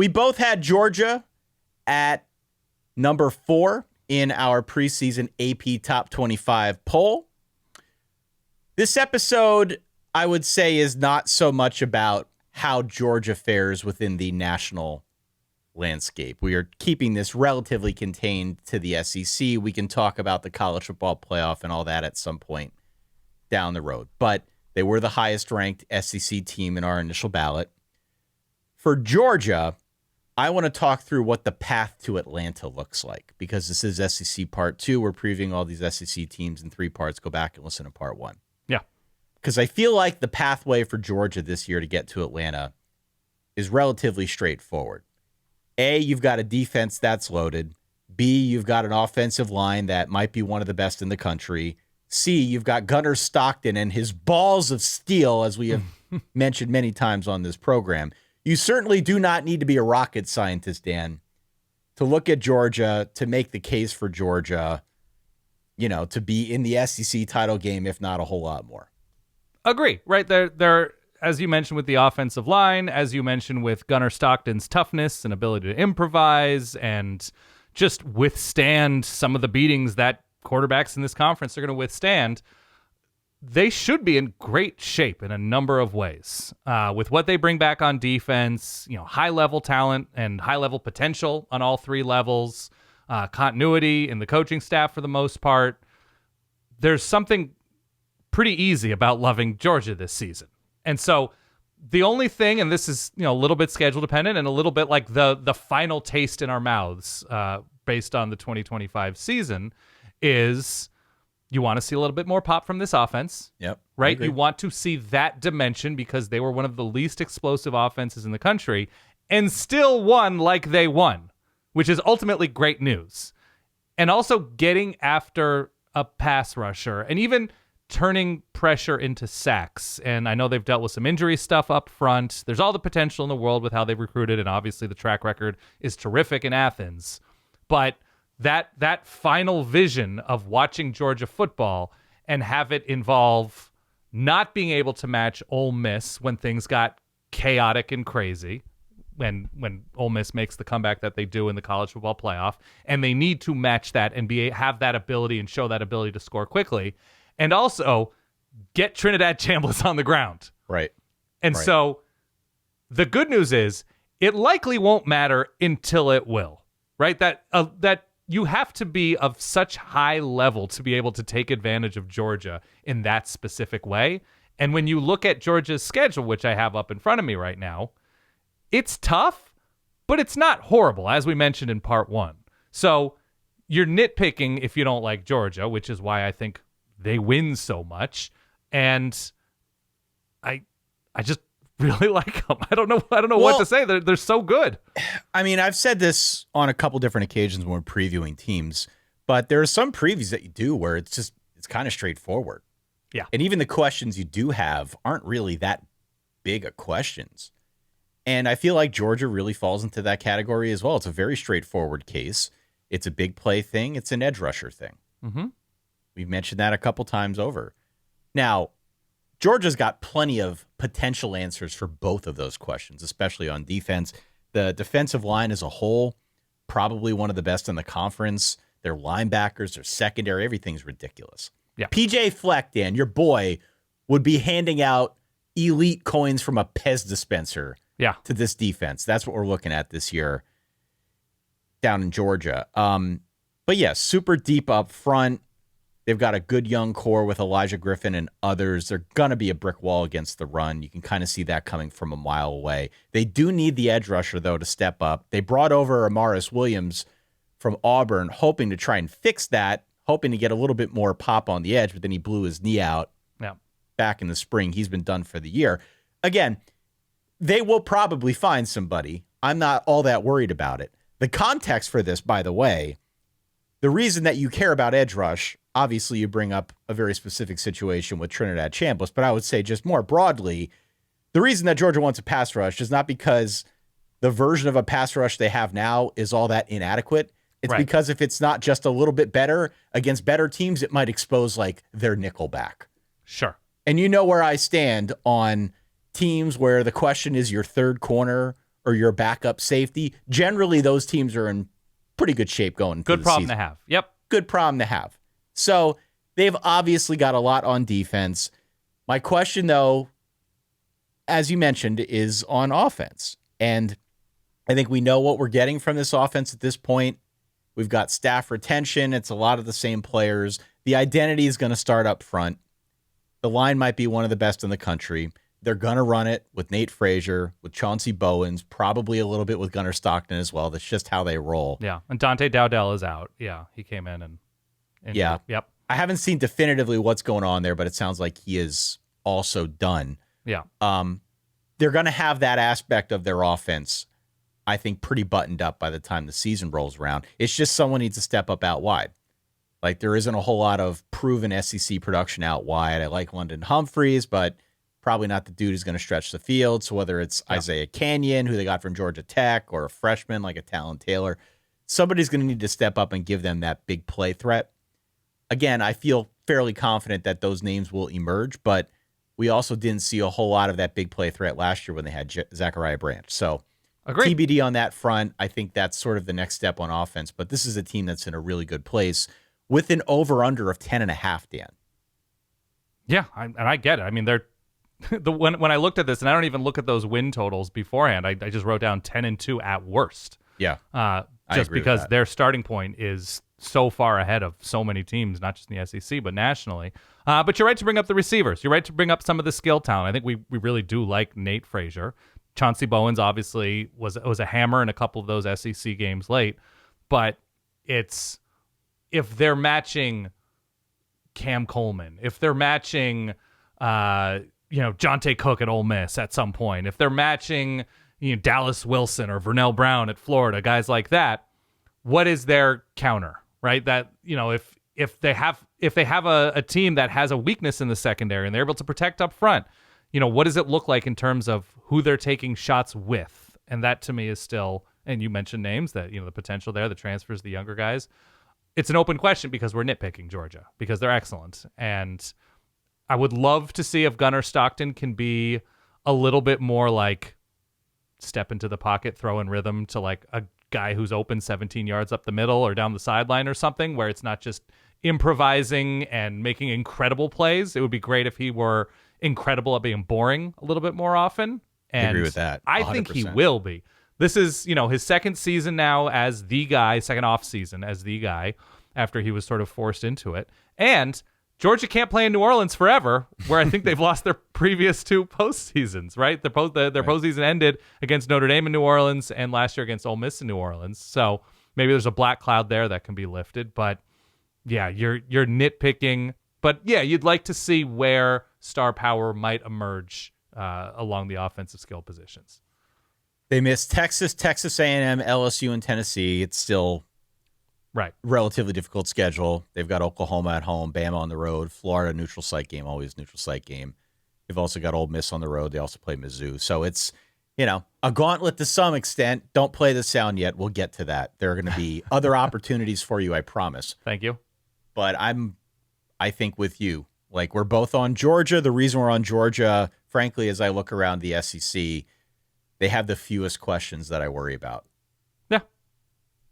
We both had Georgia at number 4 in our preseason AP Top 25 poll. This episode, I would say, is not so much about how Georgia fares within the national landscape. We are keeping this relatively contained to the SEC. We can talk about the college football playoff and all that at some point down the road. But they were the highest ranked SEC team in our initial ballot. For Georgia, I want to talk through what the path to Atlanta looks like, because this is SEC Part 2. We're previewing all these SEC teams in 3 parts. Go back and listen to Part 1. Yeah. Because I feel like the pathway for Georgia this year to get to Atlanta is relatively straightforward. A, you've got a defense that's loaded. B, you've got an offensive line that might be one of the best in the country. C, you've got Gunnar Stockton and his balls of steel, as we have mentioned many times on this program. You certainly do not need to be a rocket scientist, Dan, to look at Georgia, to make the case for Georgia, to be in the SEC title game, if not a whole lot more. Agree, right? They're as you mentioned with the offensive line, as you mentioned with Gunnar Stockton's toughness and ability to improvise and just withstand some of the beatings that quarterbacks in this conference are going to withstand, they should be in great shape in a number of ways. With what they bring back on defense, high-level talent and high-level potential on all 3 levels, continuity in the coaching staff for the most part. There's something pretty easy about loving Georgia this season. And so the only thing, and this is a little bit schedule dependent and a little bit like the final taste in our mouths based on the 2025 season, is you want to see a little bit more pop from this offense. Yep. Right? You want to see that dimension because they were one of the least explosive offenses in the country and still won like they won, which is ultimately great news. And also getting after a pass rusher and even turning pressure into sacks. And I know they've dealt with some injury stuff up front. There's all the potential in the world with how they've recruited, and obviously the track record is terrific in Athens. But that final vision of watching Georgia football and have it involve not being able to match Ole Miss when things got chaotic and crazy, when Ole Miss makes the comeback that they do in the college football playoff, and they need to match that and have that ability and show that ability to score quickly. And also get Trinidad Chambliss on the ground. Right. And so the good news is it likely won't matter until it will, right? That you have to be of such high level to be able to take advantage of Georgia in that specific way. And when you look at Georgia's schedule, which I have up in front of me right now, it's tough, but it's not horrible, as we mentioned in Part 1. So you're nitpicking if you don't like Georgia, which is why I think they win so much, and I just really like them. I don't know what to say. They're so good. I mean, I've said this on a couple different occasions when we're previewing teams, but there are some previews that you do where it's kind of straightforward. Yeah. And even the questions you do have aren't really that big of questions. And I feel like Georgia really falls into that category as well. It's a very straightforward case. It's a big play thing. It's an edge rusher thing. Mm-hmm. We've mentioned that a couple times over. Now, Georgia's got plenty of potential answers for both of those questions, especially on defense. The defensive line as a whole, probably one of the best in the conference. Their linebackers, their secondary, everything's ridiculous. Yeah. PJ Fleck, Dan, your boy, would be handing out elite coins from a Pez dispenser to this defense. That's what we're looking at this year down in Georgia. But yeah, super deep up front. They've got a good young core with Elijah Griffin and others. They're going to be a brick wall against the run. You can kind of see that coming from a mile away. They do need the edge rusher, though, to step up. They brought over Amaris Williams from Auburn, hoping to try and fix that, hoping to get a little bit more pop on the edge, but then he blew his knee out back in the spring. He's been done for the year. Again, they will probably find somebody. I'm not all that worried about it. The context for this, by the way, the reason that you care about edge rush, obviously you bring up a very specific situation with Trinidad Chambliss, but I would say just more broadly, the reason that Georgia wants a pass rush is not because the version of a pass rush they have now is all that inadequate. It's because if it's not just a little bit better against better teams, it might expose like their nickel back. Sure. And you know where I stand on teams where the question is your third corner or or your backup safety, generally those teams are in pretty good shape going into the season. Good problem to have. Yep. Good problem to have. So they've obviously got a lot on defense. My question, though, as you mentioned, is on offense. And I think we know what we're getting from this offense at this point. We've got staff retention. It's a lot of the same players. The identity is going to start up front. The line might be one of the best in the country. They're going to run it with Nate Frazier, with Chauncey Bowens, probably a little bit with Gunnar Stockton as well. That's just how they roll. Yeah, and Dante Dowdell is out. Yeah, he came in and yeah. Yep. I haven't seen definitively what's going on there, but it sounds like he is also done. Yeah. They're going to have that aspect of their offense, I think, pretty buttoned up by the time the season rolls around. It's just someone needs to step up out wide. Like, there isn't a whole lot of proven SEC production out wide. I like London Humphreys, but probably not the dude who's going to stretch the field. So whether it's Isaiah Canyon, who they got from Georgia Tech, or a freshman like a Talon Taylor, somebody's going to need to step up and give them that big play threat. Again, I feel fairly confident that those names will emerge, but we also didn't see a whole lot of that big play threat last year when they had Zachariah Branch. So agreed. TBD on that front. I think that's sort of the next step on offense, but this is a team that's in a really good place with an over-under of 10.5, Dan. Yeah, and I get it. I mean, they're when I looked at this, and I don't even look at those win totals beforehand, I just wrote down 10-2 at worst. Yeah. Just because their starting point is so far ahead of so many teams, not just in the SEC, but nationally. But you're right to bring up the receivers. You're right to bring up some of the skill talent. I think we really do like Nate Frazier. Chauncey Bowens obviously was a hammer in a couple of those SEC games late, but it's if they're matching Cam Coleman, if they're matching Jonte Cook at Ole Miss at some point, if they're matching Dallas Wilson or Vernell Brown at Florida, guys like that, what is their counter, right? That if they have a team that has a weakness in the secondary and they're able to protect up front, what does it look like in terms of who they're taking shots with? And that to me is still, and you mentioned names that the potential there, the transfers, the younger guys. It's an open question because we're nitpicking Georgia because they're excellent. And I would love to see if Gunnar Stockton can be a little bit more like step into the pocket, throw in rhythm to like a guy who's open 17 yards up the middle or down the sideline or something, where it's not just improvising and making incredible plays. It would be great if he were incredible at being boring a little bit more often. And I agree with that. 100%. I think he will be. This is, his second season now as the guy, second off season as the guy after he was sort of forced into it. And Georgia can't play in New Orleans forever, where I think they've lost their previous two postseasons, right? Their postseason ended against Notre Dame in New Orleans and last year against Ole Miss in New Orleans. So maybe there's a black cloud there that can be lifted. But yeah, you're nitpicking. But yeah, you'd like to see where star power might emerge along the offensive skill positions. They missed Texas, Texas A&M, LSU, and Tennessee. It's still right. Relatively difficult schedule. They've got Oklahoma at home, Bama on the road, Florida neutral site game, always neutral site game. They've also got Ole Miss on the road. They also play Mizzou. So it's, a gauntlet to some extent. Don't play the sound yet. We'll get to that. There are going to be other opportunities for you, I promise. Thank you. But I think with you, like we're both on Georgia. The reason we're on Georgia, frankly, as I look around the SEC, they have the fewest questions that I worry about.